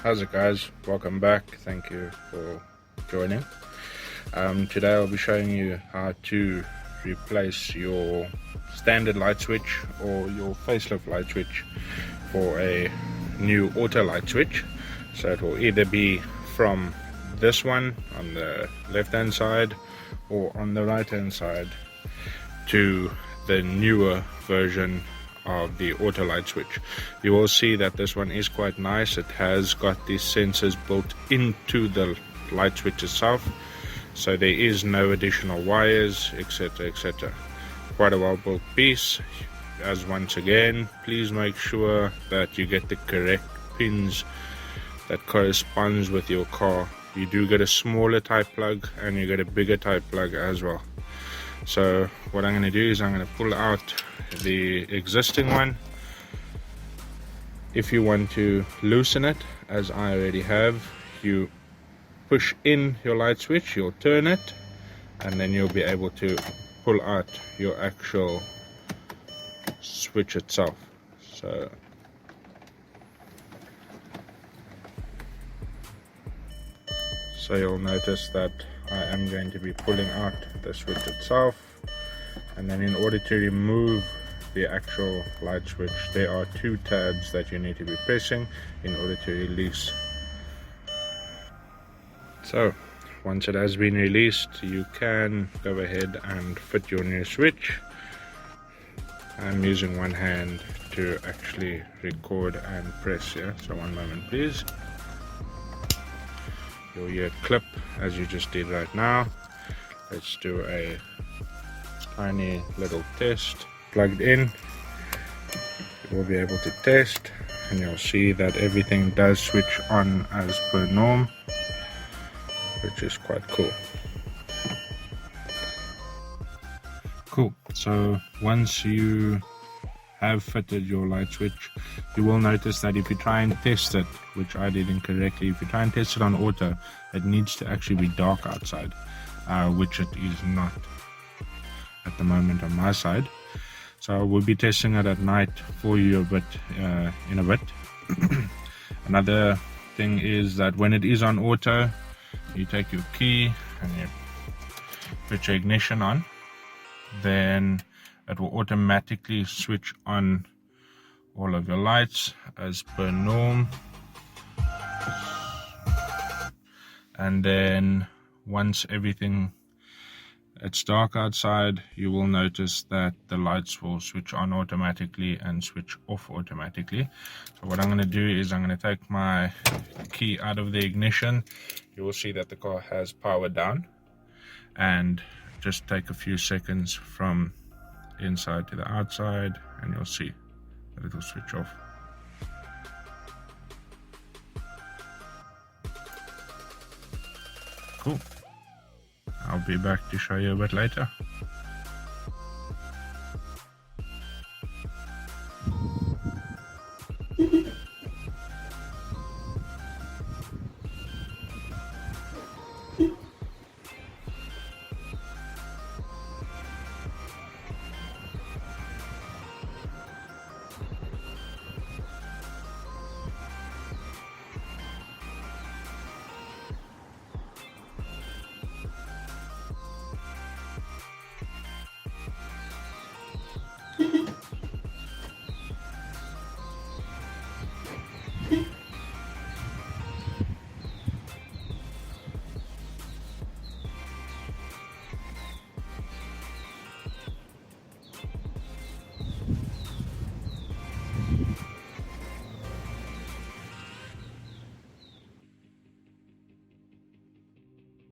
How's it, guys? Welcome back. Thank you for joining. Today I'll be showing you how to replace your standard light switch or your facelift light switch for a new auto light switch. So it will either be from this one on the left hand side or on the right hand side to the newer version of the auto light switch. You will see that this one is quite nice. It has got these sensors built into the light switch itself, so there is no additional wires, etc, etc. Quite a well built piece. As once again, please make sure that you get the correct pins that corresponds with your car. You do get a smaller type plug and you get a bigger type plug as well. So what I'm going to do is I'm going to pull out the existing one. If you want to loosen it, as I already have, you push in your light switch, you'll turn it, and then you'll be able to pull out your actual switch itself. So you'll notice that I am going to be pulling out the switch itself, and then in order to remove the actual light switch, there are two tabs that you need to be pressing in order to release. So once it has been released, you can go ahead and fit your new switch. I'm using one hand to actually record and press here, so one moment please. You'll hear a clip as you just did right now. Let's do a tiny little test. Plugged in, you will be able to test, and you'll see that everything does switch on as per norm, which is quite cool. So once you have fitted your light switch, you will notice that if you try and test it, which I did incorrectly, if you try and test it on auto, it needs to actually be dark outside, which it is not at the moment on my side. So we'll be testing it at night for you in a bit. Another thing is that when it is on auto, you take your key and you put your ignition on, then it will automatically switch on all of your lights as per norm. And then once it's dark outside, you will notice that the lights will switch on automatically and switch off automatically. So what I'm going to do is I'm going to take my key out of the ignition. You will see that the car has power down, and just take a few seconds from inside to the outside and you'll see that it will switch off. Cool. I'll be back to show you a bit later.